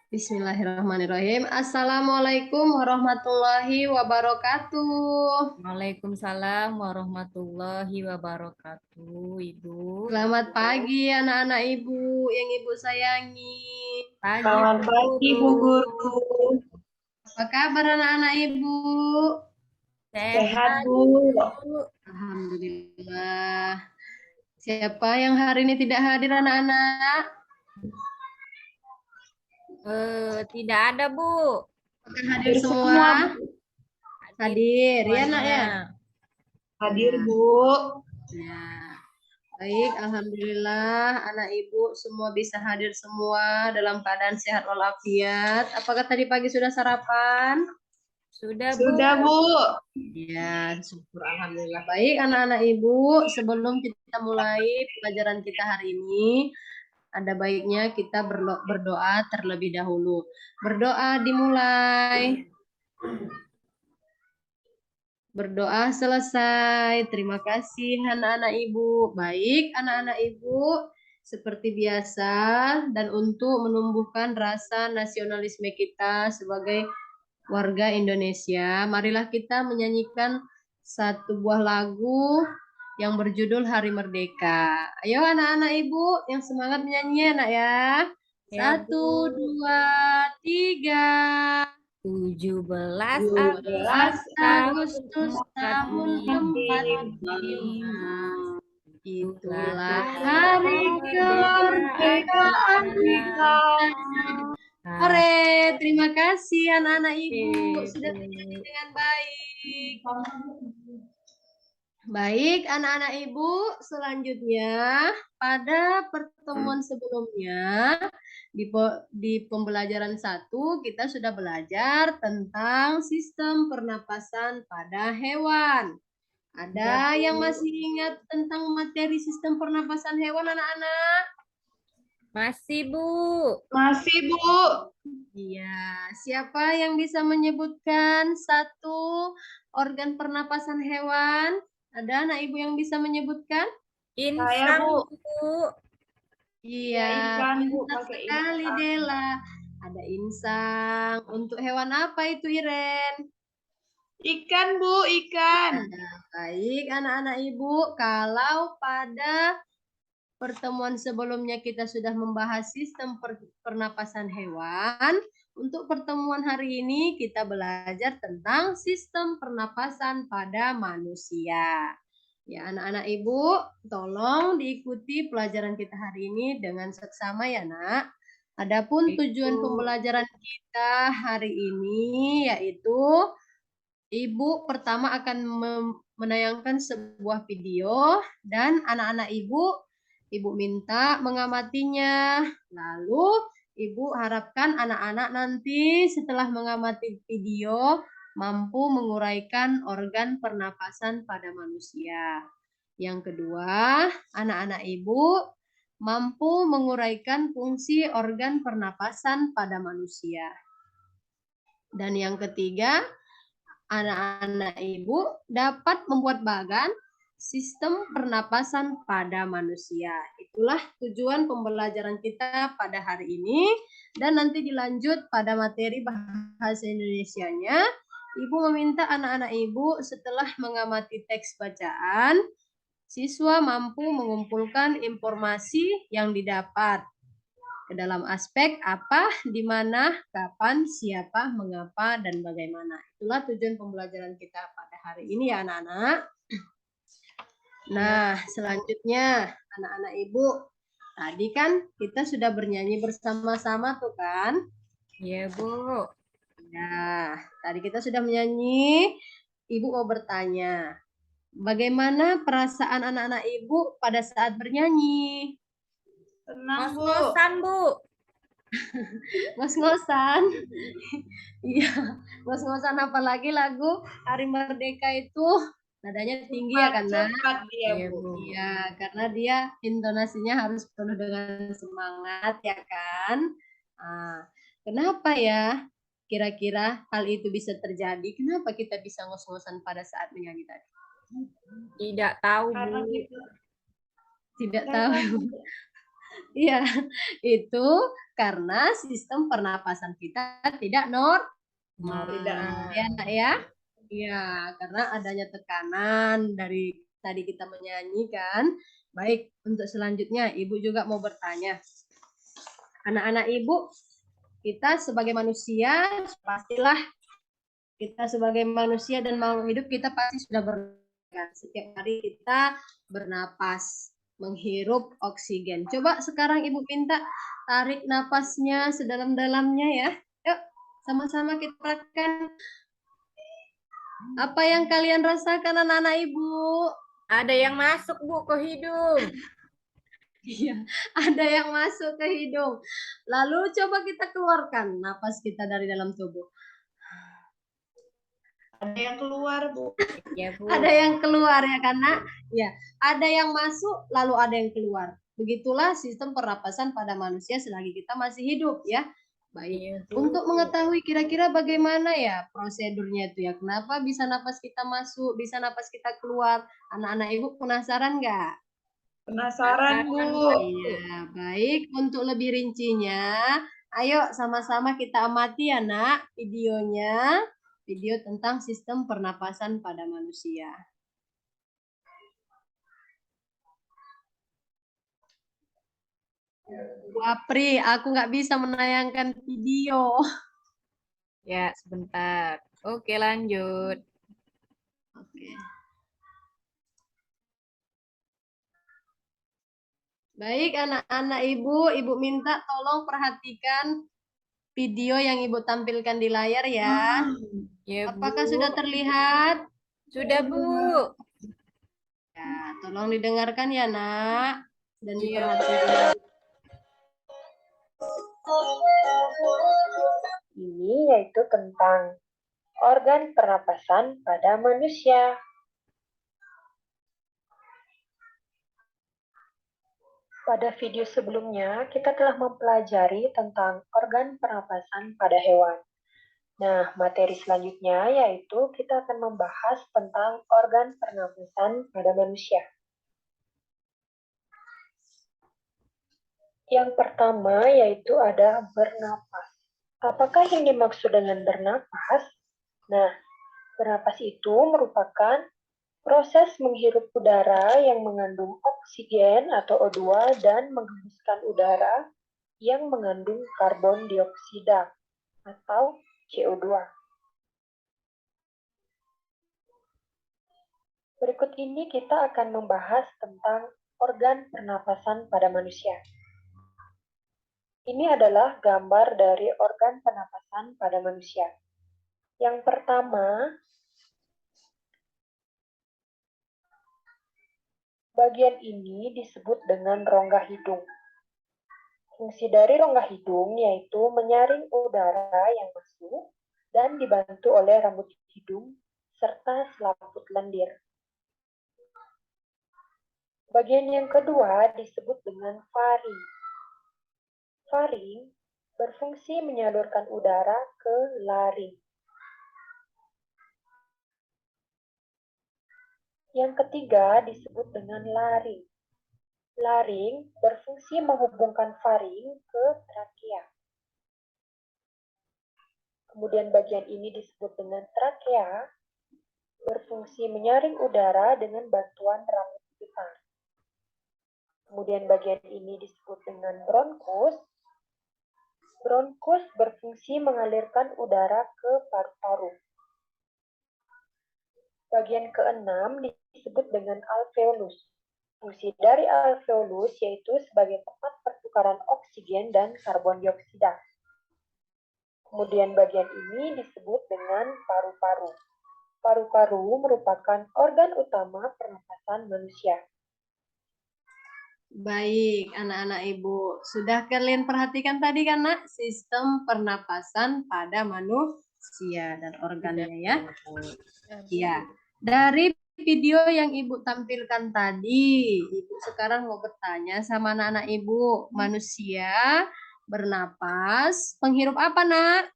Bismillahirrahmanirrahim. Assalamualaikum warahmatullahi wabarakatuh. Waalaikumsalam warahmatullahi wabarakatuh, Ibu. Selamat pagi anak-anak ibu yang ibu sayangi. Pagi, Selamat Bu pagi, Bu Guru. Guru. Apa kabar anak-anak ibu? Sehat, Sehat, Bu. Bu. Alhamdulillah. Siapa yang hari ini tidak hadir anak-anak? Tidak ada, Bu. Apakah hadir semua? Hadir, ya nak ya? Hadir, Ya. Bu. Ya. Baik, alhamdulillah anak ibu semua bisa hadir semua dalam keadaan sehat walafiat. Apakah tadi pagi sudah sarapan? Sudah, Bu. Sudah, Bu. Ya, syukur alhamdulillah. Baik anak-anak ibu, sebelum kita mulai pelajaran kita hari ini, ada baiknya kita berdoa terlebih dahulu. Berdoa dimulai. Berdoa selesai. Terima kasih anak-anak ibu. Baik anak-anak ibu, seperti biasa dan untuk menumbuhkan rasa nasionalisme kita sebagai warga Indonesia, marilah kita menyanyikan satu buah lagu yang berjudul Hari Merdeka. Ayo anak-anak ibu yang semangat menyanyi anak ya. Ya, Satu, Bu. dua, tiga. 17 17 Agustus tahun 45. 45. Itulah hari Kemerdekaan kita. kemerdekaan. Hore, terima kasih anak-anak ibu sudah menyanyi dengan baik. Baik, anak-anak ibu, selanjutnya pada pertemuan sebelumnya di pembelajaran 1 kita sudah belajar tentang sistem pernapasan pada hewan. Ada yang masih ingat tentang materi sistem pernapasan hewan anak-anak? Masih, Bu. Masih, Bu. Iya, siapa yang bisa menyebutkan satu organ pernapasan hewan? Ada anak ibu yang bisa menyebutkan? Saya, Insang, Bu. Bu. Iya, Ikan, Bu. pintar Pakai sekali insang. Dela. Ada insang. Untuk hewan apa itu Iren? Ikan, Bu. Ikan. Baik, anak-anak ibu, kalau pada pertemuan sebelumnya kita sudah membahas sistem pernapasan hewan, untuk pertemuan hari ini kita belajar tentang sistem pernapasan pada manusia. Ya, anak-anak ibu, tolong diikuti pelajaran kita hari ini dengan seksama ya, Nak. Adapun tujuan pembelajaran kita hari ini yaitu Ibu pertama akan menayangkan sebuah video dan anak-anak ibu minta mengamatinya. Lalu ibu harapkan anak-anak nanti setelah mengamati video mampu menguraikan organ pernapasan pada manusia. Yang kedua, anak-anak ibu mampu menguraikan fungsi organ pernapasan pada manusia. Dan yang ketiga, anak-anak ibu dapat membuat bagan sistem pernapasan pada manusia. Itulah tujuan pembelajaran kita pada hari ini dan nanti dilanjut pada materi bahasa Indonesianya. Ibu meminta anak-anak ibu setelah mengamati teks bacaan, siswa mampu mengumpulkan informasi yang didapat ke dalam aspek apa, di mana, kapan, siapa, mengapa, dan bagaimana. Itulah tujuan pembelajaran kita pada hari ini ya anak-anak. Nah, selanjutnya anak-anak ibu, tadi kan kita sudah bernyanyi bersama-sama tuh kan? Iya, Bu. Nah, tadi kita sudah menyanyi, ibu mau bertanya, bagaimana perasaan anak-anak ibu pada saat bernyanyi? Tenang, Bu. Ngos-ngosan, Bu. Ngos-ngosan. Iya, ngos-ngosan apalagi lagu Hari Merdeka itu nadanya tinggi ya karena Cepat dia, Iya, Bu. Bu. iya, karena dia intonasinya harus penuh dengan semangat ya kan. Nah, kenapa ya kira-kira hal itu bisa terjadi? Kenapa kita bisa ngos-ngosan pada saat menyanyi tadi? Tidak tahu, Karena Bu. kita Tidak tahu. Iya, itu karena sistem pernapasan kita tidak normal. Ya, Nak, ya. Iya, karena adanya tekanan dari tadi kita menyanyikan. Baik, untuk selanjutnya Ibu juga mau bertanya. Anak-anak Ibu, kita sebagai manusia pastilah kita sebagai manusia dan makhluk hidup kita pasti sudah setiap hari kita bernapas, menghirup oksigen. Coba sekarang Ibu minta tarik napasnya sedalam-dalamnya ya. Yuk, sama-sama kita lakukan. Apa yang kalian rasakan anak-anak Ibu? Ada yang masuk, Bu, ke hidung. Iya, ada yang masuk ke hidung. Lalu coba kita keluarkan napas kita dari dalam tubuh. Ada yang keluar, Bu. Ya, Bu. Ada yang keluar ya karena ya, ada yang masuk lalu ada yang keluar. Begitulah sistem pernapasan pada manusia selagi kita masih hidup ya. Baik. Iya, Bu. Untuk mengetahui kira-kira bagaimana ya prosedurnya itu ya. Kenapa bisa napas kita masuk, bisa napas kita keluar? Anak-anak Ibu penasaran nggak? Penasaran, Bu. Iya, baik. Untuk lebih rincinya, ayo sama-sama kita amati ya, Nak, videonya. Video tentang sistem pernapasan pada manusia. Bu Apri, aku nggak bisa menayangkan video. Ya, sebentar. Oke, lanjut. Oke. Baik, anak-anak Ibu minta tolong perhatikan video yang Ibu tampilkan di layar ya. Ya, Bu. Apakah sudah terlihat? Sudah, Bu. Ya, tolong didengarkan ya, Nak. Dan Iya. diperhatikan. Ini yaitu tentang organ pernapasan pada manusia. Pada video sebelumnya, kita telah mempelajari tentang organ pernapasan pada hewan. Nah, materi selanjutnya yaitu kita akan membahas tentang organ pernapasan pada manusia. Yang pertama yaitu ada bernapas. Apakah yang dimaksud dengan bernapas? Nah, bernapas itu merupakan proses menghirup udara yang mengandung oksigen atau O2 dan menghembuskan udara yang mengandung karbon dioksida atau CO2. Berikut ini kita akan membahas tentang organ pernapasan pada manusia. Ini adalah gambar dari organ pernapasan pada manusia. Yang pertama, bagian ini disebut dengan rongga hidung. Fungsi dari rongga hidung yaitu menyaring udara yang masuk dan dibantu oleh rambut hidung serta selaput lendir. Bagian yang kedua disebut dengan faring. Faring berfungsi menyalurkan udara ke laring. Yang ketiga disebut dengan laring. Laring berfungsi menghubungkan faring ke trakea. Kemudian bagian ini disebut dengan trakea, berfungsi menyaring udara dengan bantuan rambut sekitar. Kemudian bagian ini disebut dengan bronkus. Bronkus berfungsi mengalirkan udara ke paru-paru. Bagian keenam disebut dengan alveolus. Fungsi dari alveolus yaitu sebagai tempat pertukaran oksigen dan karbon dioksida. Kemudian bagian ini disebut dengan paru-paru. Paru-paru merupakan organ utama pernapasan manusia. Baik, anak-anak Ibu. Sudah kalian perhatikan tadi kan, Nak? Sistem pernapasan pada manusia dan organnya ya. Ya, dari video yang Ibu tampilkan tadi, Ibu sekarang mau bertanya sama anak-anak Ibu. Manusia bernapas, penghirup apa, Nak?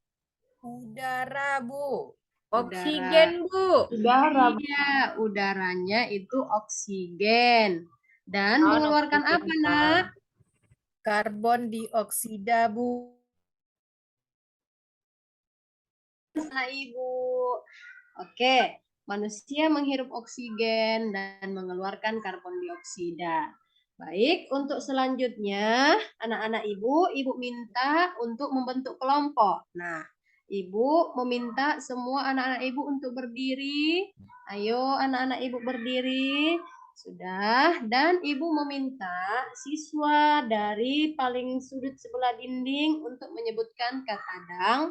Udara, Bu. Udara. Oksigen, Bu. Udara, Bu. Iya, udaranya itu oksigen. dan mengeluarkan apa, Nak? Karbon dioksida, Bu. Nah, Ibu. Oke, manusia menghirup oksigen dan mengeluarkan karbon dioksida. Baik, untuk selanjutnya, anak-anak Ibu minta untuk membentuk kelompok. Nah, Ibu meminta semua anak-anak Ibu untuk berdiri. Ayo, anak-anak Ibu berdiri. Sudah, dan Ibu meminta siswa dari paling sudut sebelah dinding untuk menyebutkan kata dang.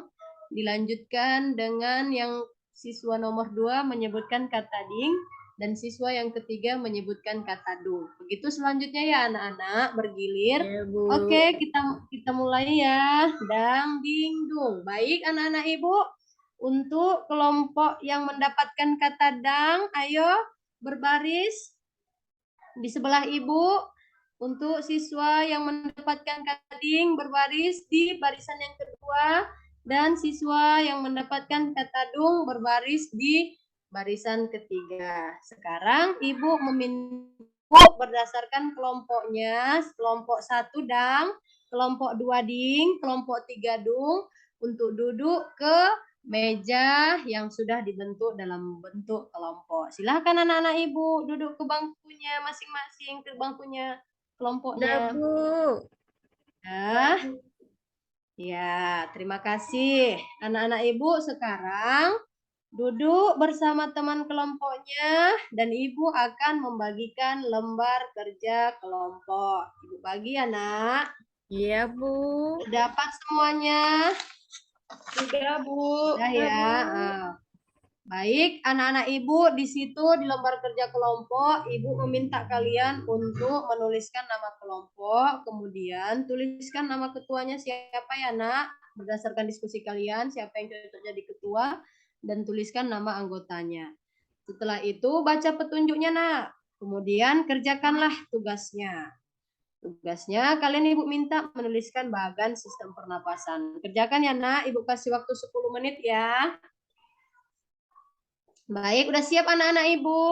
Dilanjutkan dengan yang siswa nomor 2 menyebutkan kata ding dan siswa yang ketiga menyebutkan kata dung. Begitu selanjutnya ya anak-anak, bergilir. Ya, Bu. Oke, kita mulai ya. Dang, ding, dung. Baik anak-anak Ibu, untuk kelompok yang mendapatkan kata dang, ayo berbaris di sebelah Ibu. Untuk siswa yang mendapatkan kata ding, berbaris di barisan yang kedua. Dan siswa yang mendapatkan kata dung berbaris di barisan ketiga. Sekarang Ibu meminta berdasarkan kelompoknya. Kelompok 1 dang, kelompok 2 ding, kelompok 3 dung untuk duduk ke meja yang sudah dibentuk dalam bentuk kelompok. Silahkan anak-anak Ibu duduk ke bangkunya masing-masing, ke bangkunya Udah, kelompoknya. Bu. Nah, ya, terima kasih. Anak-anak Ibu sekarang duduk bersama teman kelompoknya dan Ibu akan membagikan lembar kerja kelompok. Ibu bagi ya, Nak. Iya, Bu. Dapat semuanya? Sudah, Bu. Sudah ya. Baik, anak-anak Ibu di situ di lembar kerja kelompok, Ibu meminta kalian untuk menuliskan nama kelompok, kemudian tuliskan nama ketuanya siapa ya, Nak? Berdasarkan diskusi kalian, siapa yang cocok jadi ketua, dan tuliskan nama anggotanya. Setelah itu, baca petunjuknya, Nak. Kemudian kerjakanlah tugasnya. Tugasnya kalian Ibu minta menuliskan bagan sistem pernapasan. Kerjakan ya, Nak. Ibu kasih waktu 10 menit ya. Baik, udah siap anak-anak Ibu?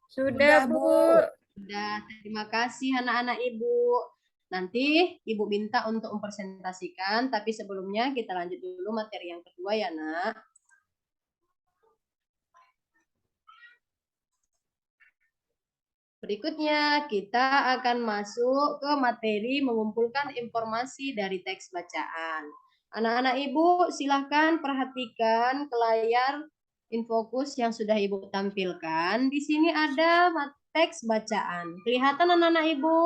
Sudah, Bu. Sudah, terima kasih anak-anak Ibu. Nanti Ibu minta untuk mempresentasikan, tapi sebelumnya kita lanjut dulu materi yang kedua ya, Nak. Berikutnya, kita akan masuk ke materi mengumpulkan informasi dari teks bacaan. Anak-anak Ibu, silahkan perhatikan ke layar Infokus yang sudah Ibu tampilkan. Di sini ada teks bacaan. Kelihatan anak-anak Ibu?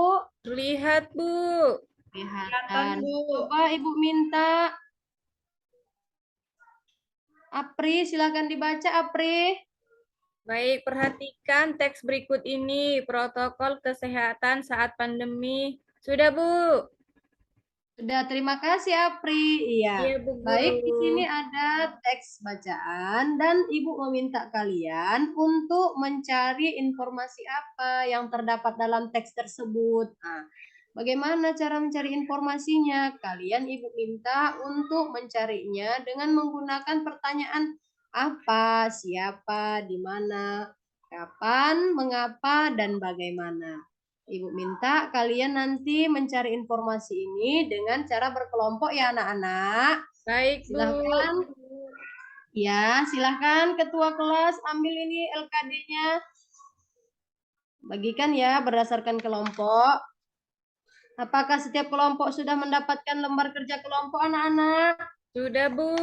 Lihat, Bu. Kelihatan. Bu. Coba Ibu minta. Apri, silahkan dibaca, Apri. Baik, perhatikan teks berikut ini. Protokol kesehatan saat pandemi. Sudah, Bu. Sudah, terima kasih Apri. Iya. Iya, Bu Guru. Baik, di sini ada teks bacaan dan Ibu meminta kalian untuk mencari informasi apa yang terdapat dalam teks tersebut. Nah, bagaimana cara mencari informasinya? Kalian Ibu minta untuk mencarinya dengan menggunakan pertanyaan apa, siapa, di mana, kapan, mengapa, dan bagaimana. Ibu minta kalian nanti mencari informasi ini dengan cara berkelompok ya anak-anak. Baik, Bu. Silahkan. Ya, silahkan ketua kelas ambil ini LKD-nya. Bagikan ya berdasarkan kelompok. Apakah setiap kelompok sudah mendapatkan lembar kerja kelompok anak-anak? Sudah, Bu.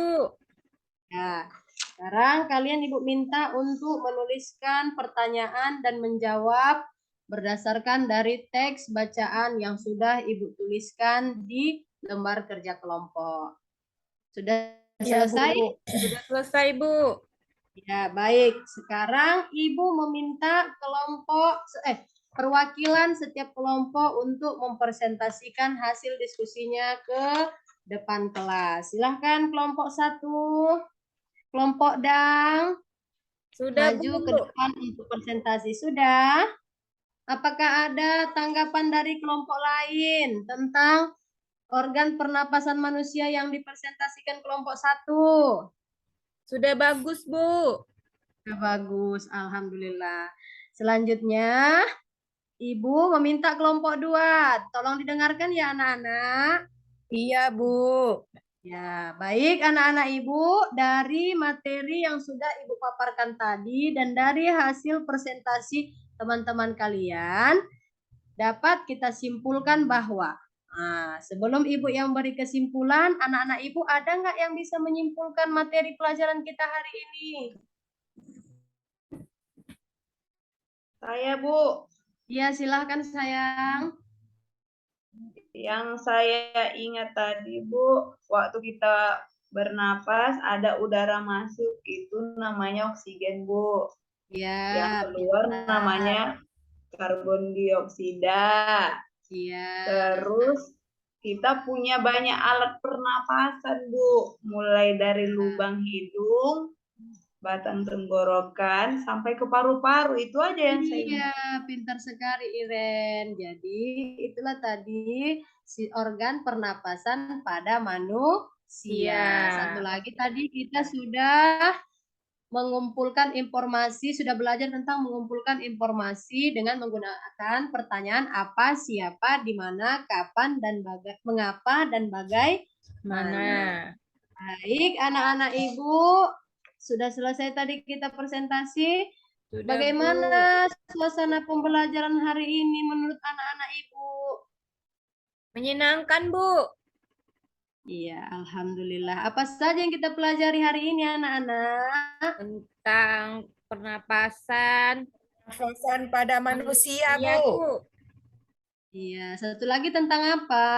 Ya, sekarang kalian Ibu minta untuk menuliskan pertanyaan dan menjawab berdasarkan dari teks bacaan yang sudah Ibu tuliskan di lembar kerja kelompok. Sudah Ya, selesai? Bu. Sudah selesai, Bu. Ya, baik. Sekarang Ibu meminta perwakilan setiap kelompok untuk mempresentasikan hasil diskusinya ke depan kelas. Silahkan kelompok 1. Kelompok dang. Sudah, Maju Bu. ke depan untuk presentasi. Sudah? Apakah ada tanggapan dari kelompok lain tentang organ pernapasan manusia yang dipresentasikan kelompok 1? Sudah bagus, Bu. Sudah bagus, alhamdulillah. Selanjutnya, Ibu meminta kelompok 2. Tolong didengarkan ya anak-anak. Iya, Bu. Ya, baik anak-anak Ibu, dari materi yang sudah Ibu paparkan tadi dan dari hasil presentasi teman-teman kalian, dapat kita simpulkan bahwa sebelum Ibu yang beri kesimpulan, anak-anak Ibu ada nggak yang bisa menyimpulkan materi pelajaran kita hari ini? Saya, Bu. Ya, silahkan sayang. Yang saya ingat tadi, Bu, waktu kita bernapas ada udara masuk, itu namanya oksigen, Bu. Ya, Yang keluar pintar. namanya karbon dioksida. Iya. Terus kita punya banyak alat pernapasan, Bu. Mulai dari lubang hidung, batang tenggorokan, sampai ke paru-paru. Itu aja yang saya ingat. Iya, pintar sekali Iren. Jadi itulah tadi si organ pernapasan pada manusia. Iya. Satu lagi tadi kita sudah mengumpulkan informasi, sudah belajar tentang mengumpulkan informasi dengan menggunakan pertanyaan apa, siapa, di mana, kapan, dan mengapa, dan bagaimana. Baik, anak-anak Ibu, sudah selesai tadi kita presentasi. Sudah, Bagaimana suasana pembelajaran hari ini menurut anak-anak Ibu? Menyenangkan, Bu. Iya, alhamdulillah. Apa saja yang kita pelajari hari ini, anak-anak? Tentang pernapasan. Pernapasan pada manusia, Iya, Bu. Iya, satu lagi tentang apa?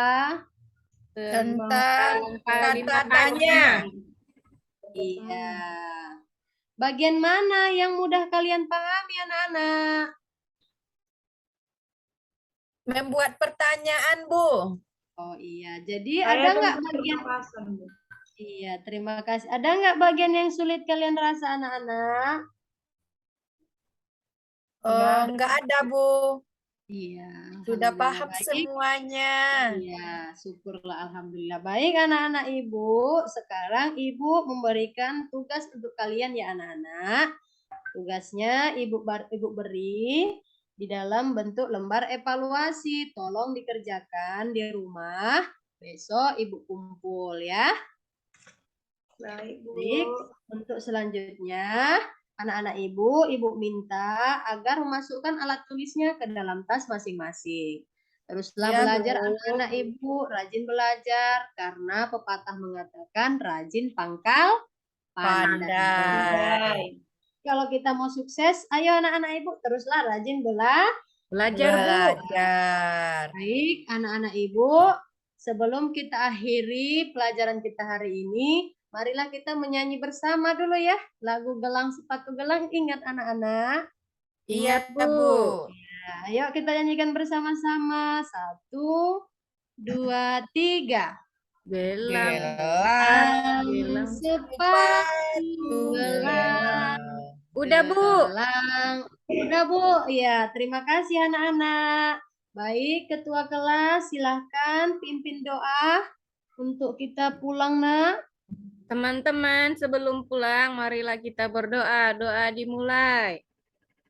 Tentang kata-katanya. Iya. Bagian mana yang mudah kalian pahami, anak-anak? Membuat pertanyaan, Bu. Oh iya, jadi ada nggak bagian? Bu. Iya, terima kasih. Ada nggak bagian yang sulit kalian rasa, anak-anak? Enggak ada, Bu. Iya. Sudah alhamdulillah paham baik. semuanya. Iya, syukurlah alhamdulillah. Baik anak-anak Ibu, sekarang Ibu memberikan tugas untuk kalian ya anak-anak. Tugasnya Ibu beri di dalam bentuk lembar evaluasi. Tolong dikerjakan di rumah. Besok Ibu kumpul ya. Baik, Bu. Baik, untuk selanjutnya anak-anak Ibu minta agar memasukkan alat tulisnya ke dalam tas masing-masing. Teruslah Ya, belajar Bu. anak-anak Ibu, rajin belajar karena pepatah mengatakan rajin pangkal pandai. Kalau kita mau sukses, ayo anak-anak Ibu teruslah rajin Belajar, Bu. Baik, anak-anak Ibu, sebelum kita akhiri pelajaran kita hari ini, marilah kita menyanyi bersama dulu ya. Lagu Gelang Sepatu Gelang, ingat anak-anak? Ingat, Bu. Nah, ayo kita nyanyikan bersama-sama. 1, 2, 3. Gelang sepatu gelang. Udah, Bu. Gelang. Udah, Bu. Ya, terima kasih anak-anak. Baik, ketua kelas silahkan pimpin doa untuk kita pulang, Nak. Teman-teman, sebelum pulang, marilah kita berdoa. Doa dimulai.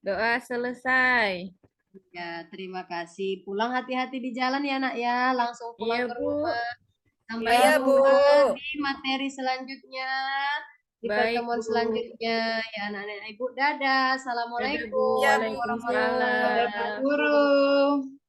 Doa selesai. Ya, terima kasih. Pulang hati-hati di jalan ya, Nak ya. Langsung pulang Iya, ke Bu. rumah. Sampai Iya, Bu. jumpa di materi selanjutnya. Di Baik, pertemuan Bu. selanjutnya. Ya, anak-anak Ibu. Dadah. Assalamualaikum Dadah, Bu. warahmatullahi Waalaikumsalam. wabarakatuh.